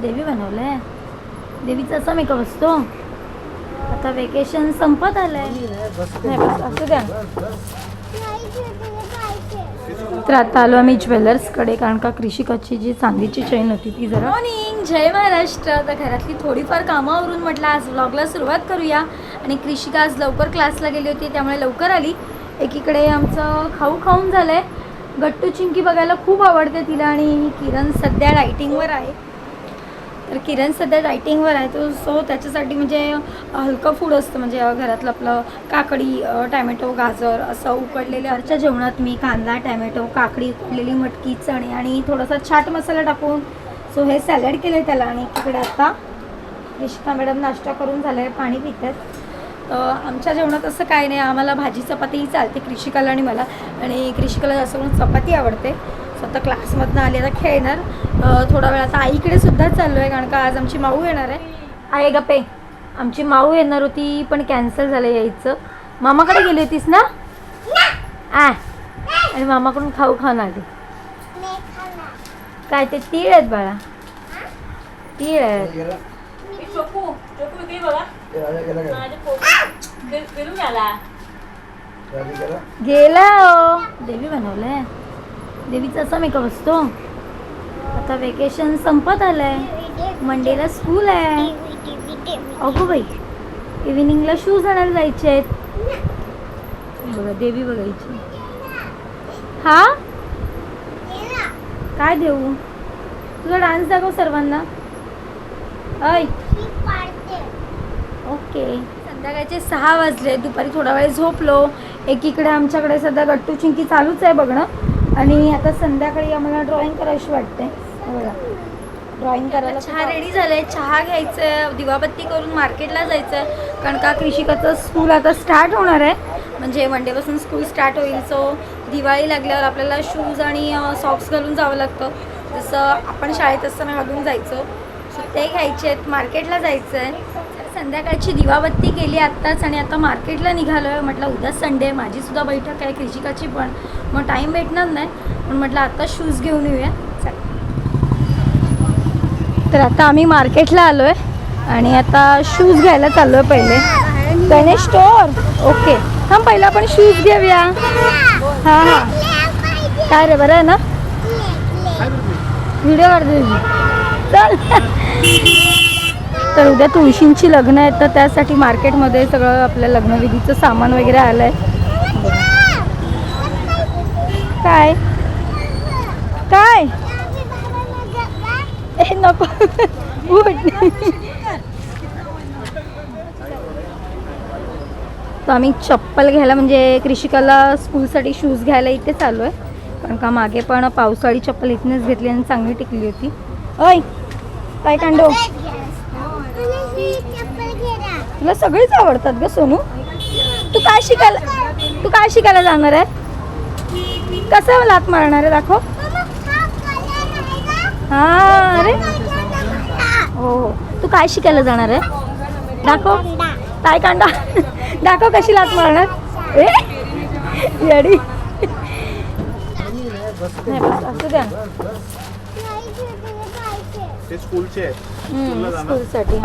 देवी बनवलंय. देवीचा असा मेकअप असतो. आता वेकेशन संपत आलंय. नाही बस असं द्या. तर आता आलो आम्ही ज्वेलर्सकडे, कारण का कृषिकाची जी चांदीची चेन होती ती जरा. मॉर्निंग, जय महाराष्ट्र. तर घरातली थोडीफार कामावरून म्हटलं आज व्लॉगला सुरुवात करूया. आणि कृषिका आज लवकर क्लासला गेली होती त्यामुळे लवकर आली. एकीकडे आमचं खाऊ खाऊन झालंय. गट्टू चिंकी बघायला खूप आवडते तिला. आणि किरण सध्या डायटिंगवर आहे. तर किरण सध्या डायटिंगवर आहे तो, सो त्याच्यासाठी म्हणजे हलकं फूड असतं. म्हणजे घरातलं आपलं काकडी, टॅमॅटो, गाजर असं उकडलेले. आजच्या जेवणात मी कांदा, टॅमॅटो, काकडी, उकडलेली मटकी, चणे आणि थोडासा चाट मसाला टाकून सो हे सॅलड केलं आहे त्याला. आणि तिकडे आता कृषिका मॅडम नाश्ता करून झालं आहे, पाणी पित आहेत. आमच्या जेवणात असं काय नाही, आम्हाला भाजी चपातीही चालते कृषिकाला आणि मला. आणि कृषिकाला जास्त करून चपाती आवडते. स्वतः क्लासमधनं आली आता खेळणार थोडा वेळ. आता आईकडे सुद्धा चाललो आहे, कारण का आज आमची माऊ येणार आहे गप्पे. आमची माऊ येणार होती पण कॅन्सल झालं यायचं. मामाकडे गेली होतीस ना? आणि मामाकडून खाऊ खाऊन आली. काय ते तीळ आहेत बाळा, तीळ आहेत. गेला देवी बनवलंय. देवीचा असा मेकअप असतो. आता वेकेशन संपत आलंय. मंडेला स्कूल आहे. अगो बाई, इव्हिनिंगला शूज आणायला जायचे आहेत. बघा देवी बघायची. हा काय देऊ तुला? डान्स दाखव सर्वांना. ऐ ओके. संध्याकाळचे 6 वाजले. दुपारी थोडा वेळ झोपलो. एकीकडे आमच्याकडे सध्या गट्टू चिंकी चालूच आहे बघणं. आणि आता संध्याकाळी आम्हाला ड्रॉइंग करायची वाटते. बघा ड्रॉइंग करायला. चहा रेडी झालंय, चहा घ्यायचं, दिवाबत्ती करून मार्केटला जायचं. कारण का कृषिकाचं स्कूल आता स्टार्ट होणार आहे. म्हणजे मंडेपासून स्कूल स्टार्ट होईल. सो दिवाळी लागल्यावर आपल्याला शूज आणि सॉक्स घालून जावं लागतं, जसं आपण शाळेत असताना घालून जायचो. सो ते घ्यायचे आहेत, मार्केटला जायचं आहे. संध्याकाळची दिवाबत्ती केली आत्ताच आणि आता मार्केटला निघालो आहे. म्हटलं उद्या संडे, माझीसुद्धा बैठक आहे कृषिकाची पण, मग टाईम भेटणार नाही. पण म्हटलं आता शूज घेऊन येऊया. तर आता आम्ही मार्केटला आलो आहे आणि आता शूज घ्यायला चाललो आहे. पहिले गणेश स्टोअर. ओके थांब, पहिला आपण शूज घेऊया. हां हां काय रे, बरं आहे ना? व्हिडिओ काढते चल. तर उद्या तुळशींची लग्न आहेत, तर त्यासाठी मार्केटमध्ये सगळं आपल्या लग्नविधीचं सामान वगैरे आलं आहे. काय काय नको तर आम्ही चप्पल घ्यायला, म्हणजे कृषिकाला स्कूलसाठी शूज घ्यायला इथे चालू आहे. कारण का मागे पण पावसाळी चप्पल इथनंच घेतली आणि चांगली टिकली होती. ओय काय कांडो, तुला सगळीच आवडतात ग सोनू. तू काय शिकायला जाणार आहे? कसं लात मारणार आहे दाखव. हा अरे हो हो, तू काय शिकायला जाणार आहे दाखव. काय कांडा दाखव, कशी लात मारणार. येडी नाही बस असं द्या. ते स्कूलचे स्कूलसाठी.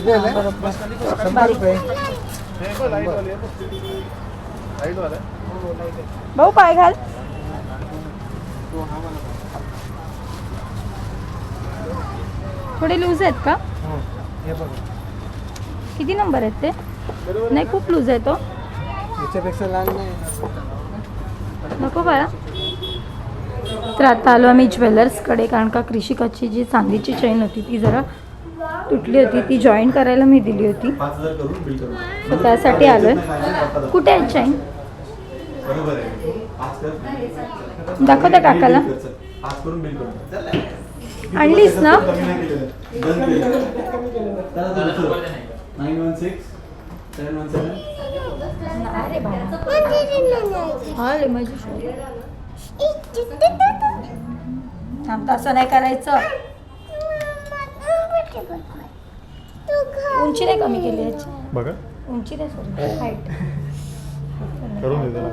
हां भाऊ पाय घाल. थोडे लूज आहेत का? किती नंबर आहेत ते? नाही खूप लूज आहे तो. याच्यापेक्षा लहान नाही. नको बाळा. तर आता आलो आम्ही ज्वेलर्सकडे, कारण का कृषिकाची जी चांदीची चेन होती ती जरा तुटली होती. ती जॉईन करायला मी दिली होती, तर त्यासाठी आलो आहे. कुठे आहे चेन? दाखव त्या काकाला. आणलीस ना? अरे थांब, तसं नाही करायचं. उंची नाही कमी केली याची. बघा उंची नाही, सॉरी हाईट. करून दे त्याला.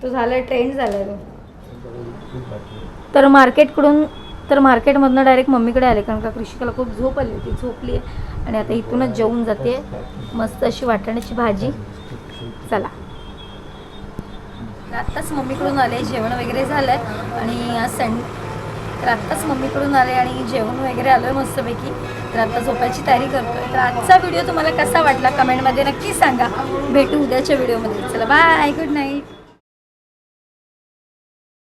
तो झालाय, ट्रेंड झालाय तो. तर मार्केटमधनं डायरेक्ट मम्मीकडे आले कारण का कृषिकाला खूप झोप आली होती, झोपली आहे आणि आता इथूनच जेवून जाते मस्त अशी वाटाण्याची भाजी. चला आत्ताच मम्मीकडून आले, जेवण वगैरे झालं आहे आणि आज तर आत्ताच मम्मीकडून आले आणि जेवण वगैरे आलो आहे मस्तपैकी. तर आता झोपायची तयारी करतो आहे. तर आजचा व्हिडिओ तुम्हाला कसा वाटला कमेंटमध्ये नक्की सांगा. भेटू उद्याच्या व्हिडिओमध्ये. चला बाय, गुड नाईट.